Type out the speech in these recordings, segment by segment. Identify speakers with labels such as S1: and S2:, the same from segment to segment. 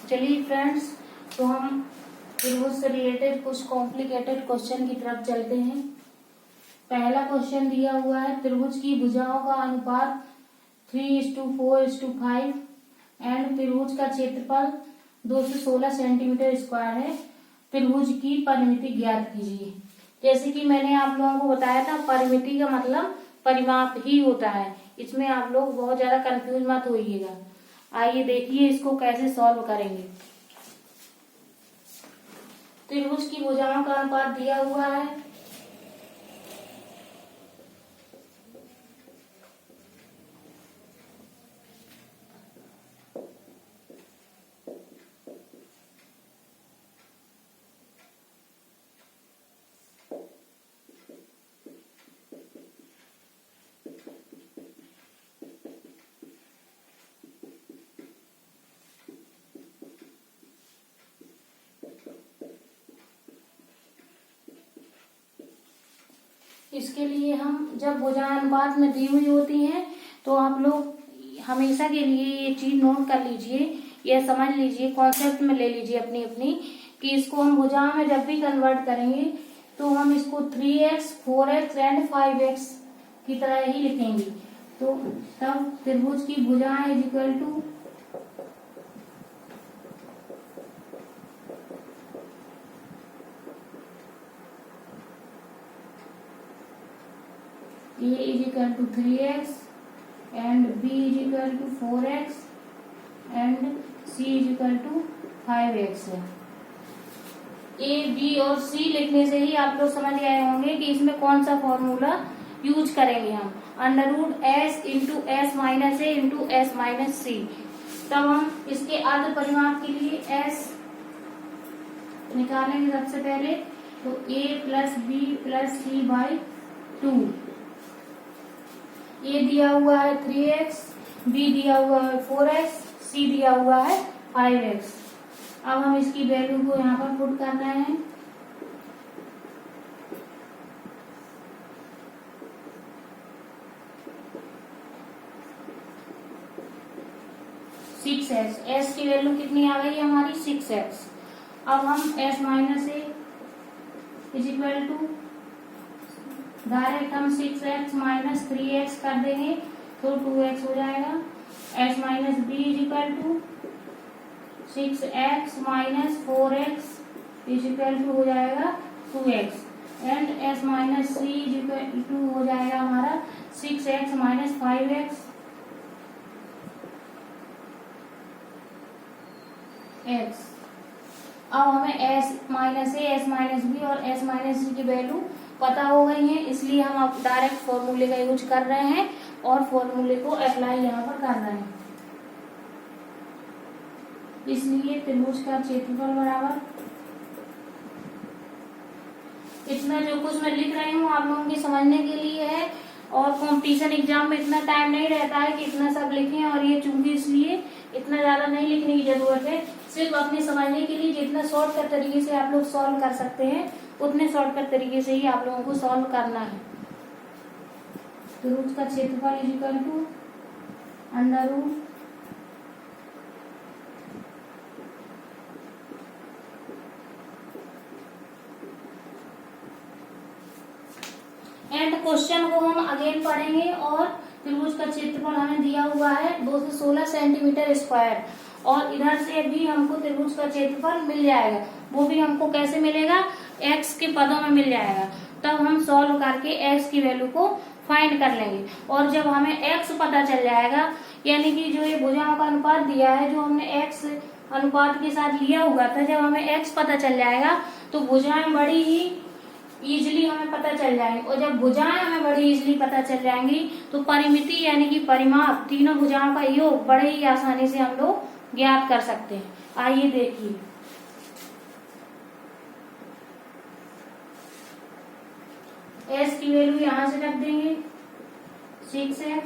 S1: चलिए फ्रेंड्स, तो हम त्रिभुज से रिलेटेड कुछ कॉम्प्लिकेटेड क्वेश्चन की तरफ चलते हैं। पहला क्वेश्चन दिया हुआ है, त्रिभुज की भुजाओं का अनुपात 3:4:5 एंड त्रिभुज का क्षेत्रफल 216 सेंटीमीटर स्क्वायर है। त्रिभुज की परिमिति ज्ञात कीजिए। जैसे कि मैंने आप लोगों को बताया था, परिमिति का मतलब परिमाप ही होता है। इसमें आप लोग बहुत ज्यादा कंफ्यूज मत होइएगा। आइए देखिए इसको कैसे सॉल्व करेंगे। त्रिभुज की भुजाओं का अनुपात दिया हुआ है इसके लिए हम जब भुजाएं अनुपात में दी हुई होती हैं तो आप लोग हमेशा के लिए ये चीज नोट कर लीजिए, या समझ लीजिए, कॉन्सेप्ट में ले लीजिए अपनी अपनी, कि इसको हम भुजाओं में जब भी कन्वर्ट करेंगे तो हम इसको 3x, 4x एंड 5x की तरह ही लिखेंगे। तो तब त्रिभुज की भुजाएं is equal to A is equal to 3x and B is equal to 4x and C is equal to 5x है। A, B और C लिखने से ही आप लोग समझ गए होंगे कि इसमें कौन सा फॉर्मूला यूज करेंगे हम। √s इंटू एस माइनस ए इंटू एस माइनस सी। तब हम इसके अर्ध परिमाप के लिए s निकालेंगे सबसे पहले। तो a plus B plus C by 2। A दिया हुआ है 3x, बी दिया हुआ है 4x, सी दिया हुआ है 5x। अब हम इसकी वैल्यू को यहाँ पर पुट कर रहे हैं। s की वैल्यू कितनी आ गई हमारी 6x। अब हम s minus a is equal to direct हम 6x माइनस 3x कर देंगे तो 2x हो जाएगा। s minus b is equal to 6x minus 4x is equal to हो जाएगा 2x and s minus c is equal to हो जाएगा हमारा 6x माइनस 5x x। अब हमें s माइनस ए, s माइनस बी और s माइनस सी की value पता हो गई है, इसलिए हम अब डायरेक्ट फॉर्मूले का यूज कर रहे हैं और फॉर्मूले को अप्लाई यहाँ पर कर रहे हैं। इसलिए त्रिभुज का क्षेत्रफल बराबर इतना, जो कुछ मैं लिख रही हूँ आप लोगों के समझने के लिए है, और कंपटीशन एग्जाम में इतना टाइम नहीं रहता है कि इतना सब लिखें, और ये चूंकि इसलिए इतना ज्यादा नहीं लिखने की जरूरत है। सिर्फ अपने समझने के लिए जितना शॉर्टकट तरीके से आप लोग सॉल्व कर सकते हैं उतने शॉर्टकट तरीके से ही आप लोगों को सॉल्व करना है। त्रिभुज का क्षेत्रफल is equal to under root and question को हम अगेन पढ़ेंगे। और त्रिभुज का क्षेत्रफल हमें दिया हुआ है 216 सेंटीमीटर स्क्वायर, और इधर से भी हमको त्रिभुज का क्षेत्रफल मिल जाएगा। वो भी हमको कैसे मिलेगा, x के पदों में मिल जाएगा। तब हम सॉल्व करके x की वैल्यू को फाइंड कर लेंगे, और जब हमें x पता चल जाएगा, यानी कि जो ये भुजाओं का अनुपात दिया है जो हमने x अनुपात के साथ लिया हुआ था, जब हमें x पता चल जाएगा तो भुजाएं बड़ी ही इजिली हमें पता चल जाएंगी। और जब भुजाएं हमें बड़ी इजिली पता चल जाएंगी तो परिमिति यानी कि परिमाप, तीनों भुजाओं का योग बड़े ही आसानी से हम लोग ज्ञात कर सकते हैं। आइए देखिए, s की वैल्यू यहाँ से रख देंगे 6x,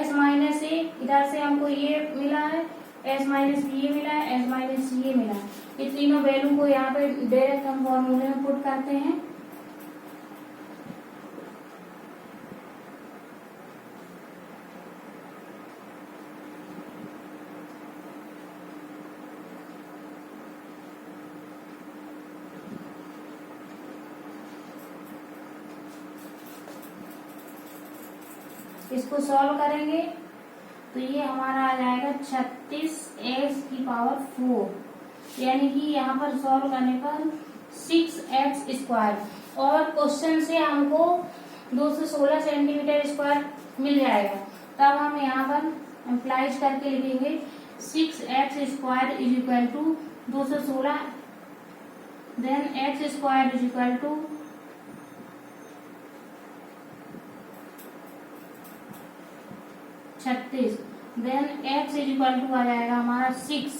S1: s माइनस ए इधर से हमको ये मिला है, s माइनस बी ये मिला है, s माइनस सी ये मिला है। ये तीनों वैल्यू को यहाँ पे डायरेक्ट हम फॉर्मूले में पुट करते हैं। इसको सॉल्व करेंगे तो ये हमारा आ जाएगा 36x⁴, यानी कि यहाँ पर सॉल्व करने पर 6x²। और क्वेश्चन से हमको 216 सेंटीमीटर स्क्वायर मिल जाएगा। तब हम यहाँ पर एम्प्लाइज करके लिखेंगे 6x² = 216, then x² = 36, then x = आ जाएगा हमारा 6,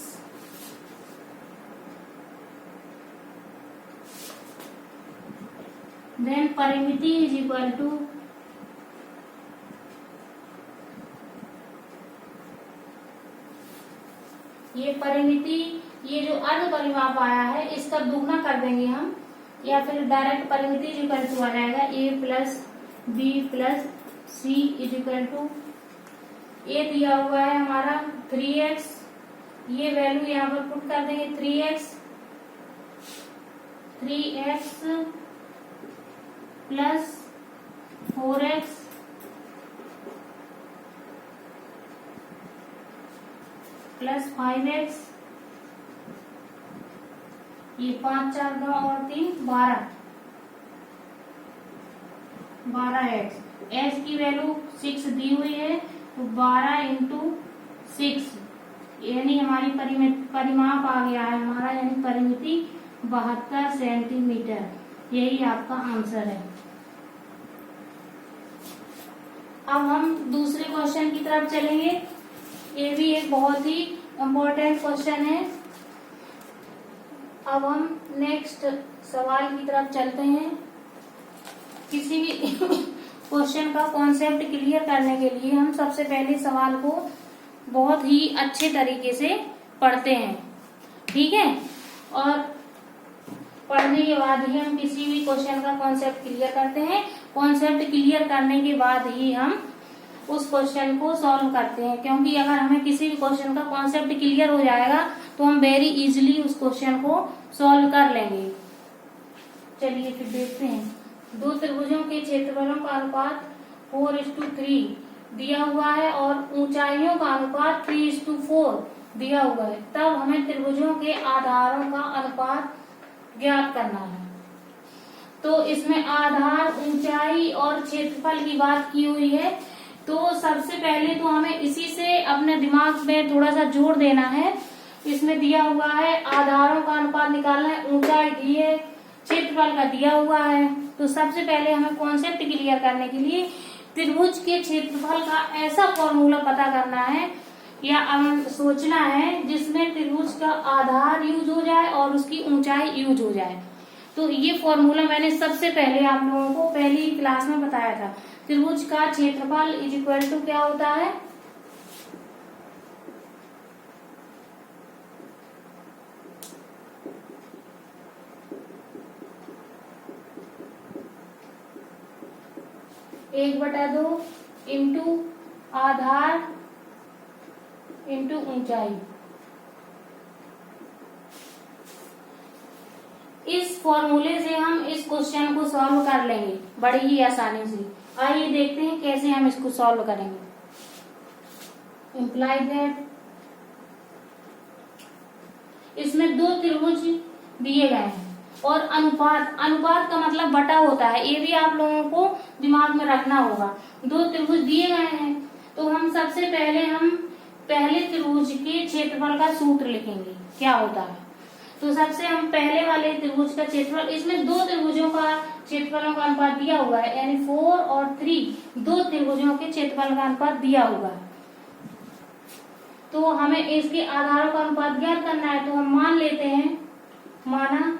S1: देन परिमिति = ये परिमिति, ये जो अर्ध परिमाप आया है इसका दुगना कर देंगे हम, या फिर डायरेक्ट परिमिति = आ जाएगा a + b + c = ए दिया हुआ है हमारा 3x, ये वैल्यू यहाँ पर पुट कर देंगे 3x + 4x + 5x, ये 5 4 9 और 3 12x। x की वैल्यू 6 दी हुई है तो 12 × 6, यानी हमारी परिमाप आ गया है हमारा, यानी परिमिति 72 सेंटीमीटर। यही आपका आंसर है। अब हम दूसरे क्वेश्चन की तरफ चलेंगे। ये भी एक बहुत ही इम्पोर्टेंट क्वेश्चन है। अब हम नेक्स्ट सवाल की तरफ चलते हैं। किसी भी क्वेश्चन का कॉन्सेप्ट क्लियर करने के लिए हम सबसे पहले सवाल को बहुत ही अच्छे तरीके से पढ़ते हैं, ठीक है। और पढ़ने के बाद ही हम किसी भी क्वेश्चन का कॉन्सेप्ट क्लियर करते हैं। कॉन्सेप्ट क्लियर करने के बाद ही हम उस क्वेश्चन को सॉल्व करते हैं, क्योंकि अगर हमें किसी भी क्वेश्चन का कॉन्सेप्ट क्लियर हो जाएगा तो हम वेरी इजीली उस क्वेश्चन को सॉल्व कर लेंगे। चलिए फिर देखते हैं। दो त्रिभुजों के क्षेत्रफलों का अनुपात 4:3 दिया हुआ है और ऊंचाइयों का अनुपात 3:4 दिया हुआ है। तब हमें त्रिभुजों के आधारों का अनुपात ज्ञात करना है। तो इसमें आधार, ऊंचाई और क्षेत्रफल की बात की हुई है। तो सबसे पहले तो हमें इसी से अपने दिमाग में थोड़ा सा जोड़ देना है। इसमें दिया हुआ है आधारों का अनुपात निकालना है, ऊंचाई दी है, क्षेत्रफल का दिया हुआ है। तो सबसे पहले हमें कॉन्सेप्ट क्लियर करने के लिए त्रिभुज के क्षेत्रफल का ऐसा फॉर्मूला पता करना है या सोचना है जिसमें त्रिभुज का आधार यूज हो जाए और उसकी ऊंचाई यूज हो जाए। तो ये फॉर्मूला मैंने सबसे पहले आप लोगों को पहली क्लास में बताया था। त्रिभुज का क्षेत्रफल = क्या होता है? एक बटा 2 इंटू आधार इंटू ऊंचाई। इस फॉर्मूले से हम इस क्वेश्चन को सॉल्व कर लेंगे बड़ी ही आसानी से। आइए देखते हैं कैसे हम इसको सॉल्व करेंगे। इम्प्लाई दैट इसमें दो त्रिभुज दिए गए हैं और अनुपात का मतलब बटा होता है। ये भी आप लोगों को दिमाग में रखना होगा। दो त्रिभुज दिए गए हैं तो हम सबसे पहले त्रिभुज के क्षेत्रफल का सूत्र लिखेंगे क्या होता है। तो सबसे हम पहले वाले त्रिभुज का क्षेत्रफल, इसमें दो त्रिभुजों का क्षेत्रफलों का अनुपात दिया हुआ है, यानी 4 और 3 दो त्रिभुजों के क्षेत्रफल का अनुपात दिया हुआ है। तो हमें इसके आधारों का अनुपात ज्ञात करना है। तो हम मान लेते हैं, माना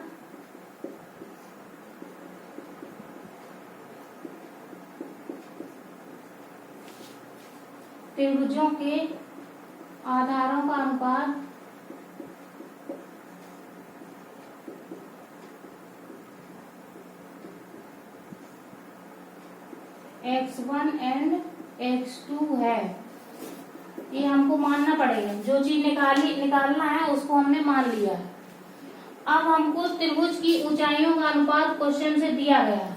S1: त्रिभुजों के आधारों का अनुपात x1 एंड x2 है। ये हमको मानना पड़ेगा। जो चीज निकालना है उसको हमने मान लिया है। अब हमको त्रिभुज की ऊंचाइयों का अनुपात क्वेश्चन से दिया गया है।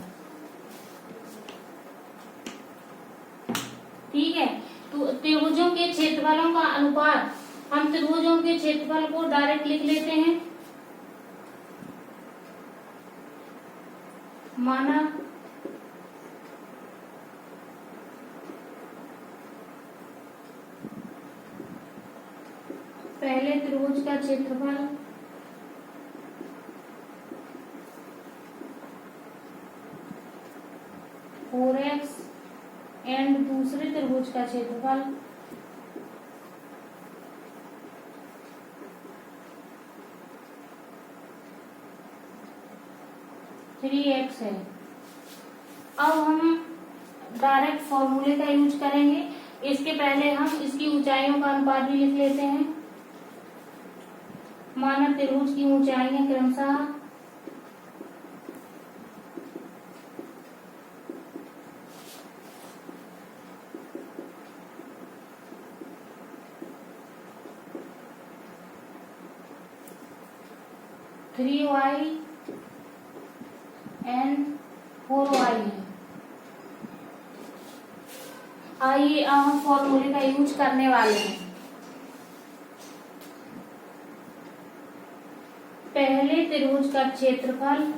S1: ठीक है। तो त्रिभुजों के क्षेत्रफलों का अनुपात, हम त्रिभुजों के क्षेत्रफल को डायरेक्ट लिख लेते हैं। माना पहले त्रिभुज का क्षेत्रफल 4x एंड दूसरे त्रिभुज का क्षेत्रफल 3x है। अब हम डायरेक्ट फॉर्मूले का यूज करेंगे। इसके पहले हम इसकी ऊंचाइयों का अनुपात भी लिख लेते हैं। माना त्रिभुज की ऊंचाइयां क्रमशः थ्री वाई एंड 4y है। आइए अब हम फॉर्मूले का यूज करने वाले हैं। पहले त्रिभुज का क्षेत्रफल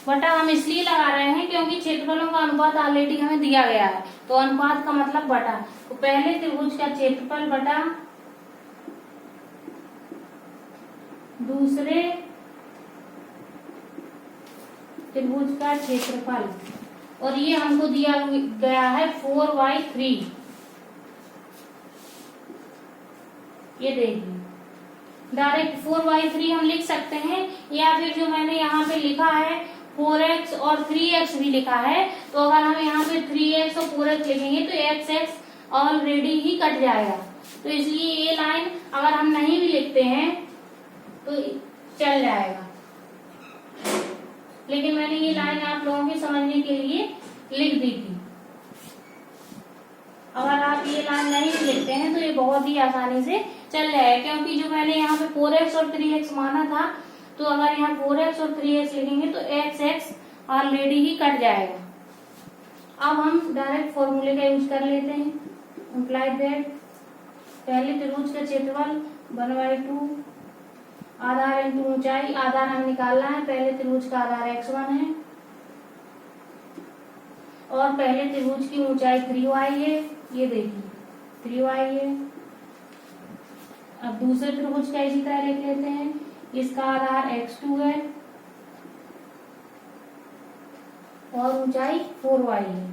S1: बटा हम इसलिए लगा रहे हैं क्योंकि क्षेत्रफलों का अनुपात ऑलरेडी हमें दिया गया है, तो अनुपात का मतलब बटा। तो पहले त्रिभुज का क्षेत्रफल बटा दूसरे त्रिभुज का क्षेत्रफल, और ये हमको दिया गया है 4y3। ये देखिए डायरेक्ट 4y3 हम लिख सकते हैं, या फिर जो मैंने यहाँ पे लिखा है 4x और 3x भी लिखा है, तो अगर हम यहाँ पे 3x और 4x लिखेंगे तो x ऑलरेडी ही कट जाएगा। तो इसलिए ये लाइन अगर हम नहीं भी लिखते हैं तो चल जाएगा, लेकिन मैंने ये लाइन आप लोगों के समझने के लिए लिख दी थी। अगर आप ये लाइन नहीं भी लिखते हैं तो ये बहुत ही आसानी से चल जाएगा, क्योंकि जो मैंने यहाँ पे 4x और 3x माना था, तो अगर यहाँ 4x और 3x लिखेंगे तो x ऑलरेडी ही कट जाएगा। अब हम डायरेक्ट फॉर्मूले का यूज कर लेते हैं। इम्प्लाई दैट पहले त्रिभुज का क्षेत्रफल 1/2 आधार इंटू ऊंचाई, आधार हम निकालना है। पहले त्रिभुज का आधार x1 है और पहले त्रिभुज की ऊंचाई 3y है। ये देखिए 3y है। अब दूसरे त्रिभुज का इसी तरह लिख लेते हैं। इसका आधार x2 है और ऊंचाई 4y है,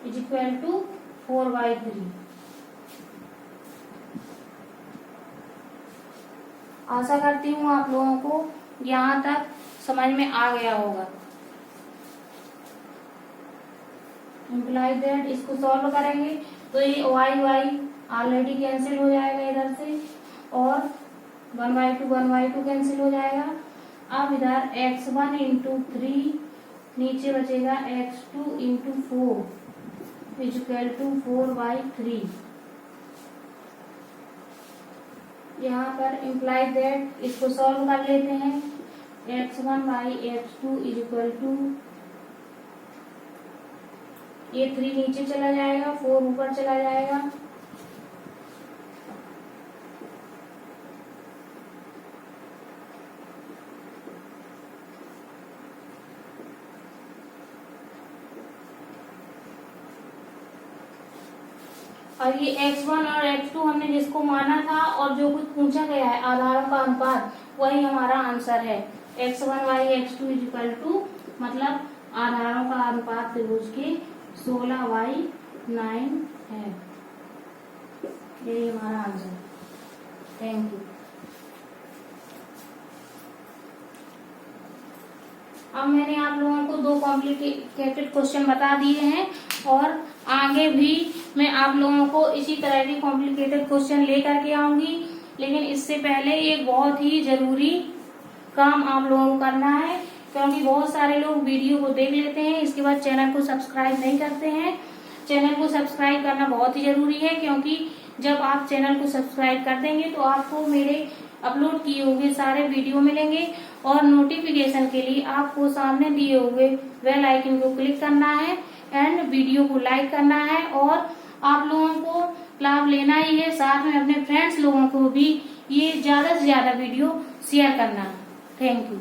S1: इज इक्वल टू 4/3। आशा करती हूँ आप लोगों को यहाँ तक समझ में आ गया होगा। इम्प्लाई दैट इसको सॉल्व करेंगे तो ये y ऑलरेडी कैंसिल हो जाएगा इधर से, और 1/2 कैंसिल हो जाएगा। अब इधर x1 इंटू 3 नीचे बचेगा x2 into 4 is equal to 4/3। यहाँ पर इम्प्लाई दैट इसको सॉल्व कर लेते हैं। x1 by x2 is equal to, ये 3 नीचे चला जाएगा, 4 ऊपर चला जाएगा। और ये x1 और x2 हमने जिसको माना था और जो कुछ पूछा गया है आधारों का अनुपात, वही हमारा आंसर है। x1 by x2 is equal to मतलब आधारों का अनुपात त्रिभुज के 16/9 है। यही हमारा आंसर। Thank you. अब मैंने आप लोगों को 2 कॉम्प्लिकेटेड क्वेश्चन बता दिए हैं, और आगे भी मैं आप लोगों को इसी तरह के कॉम्प्लिकेटेड क्वेश्चन लेकर के आऊंगी। लेकिन इससे पहले एक बहुत ही जरूरी काम आप लोगों को करना है, क्योंकि बहुत सारे लोग वीडियो को देख लेते हैं, इसके बाद चैनल को सब्सक्राइब नहीं करते हैं। चैनल को सब्सक्राइब करना बहुत ही जरूरी है, क्योंकि जब आप चैनल को सब्सक्राइब कर देंगे तो आपको मेरे अपलोड किए हुए सारे वीडियो मिलेंगे और नोटिफिकेशन के लिए आपको सामने दिए हुए बेल आइकन को क्लिक करना है एंड वीडियो को लाइक करना है और आप लोगों को लाभ लेना ही है। साथ में अपने फ्रेंड्स लोगों को भी ये ज्यादा से ज्यादा वीडियो शेयर करना है। Thank you.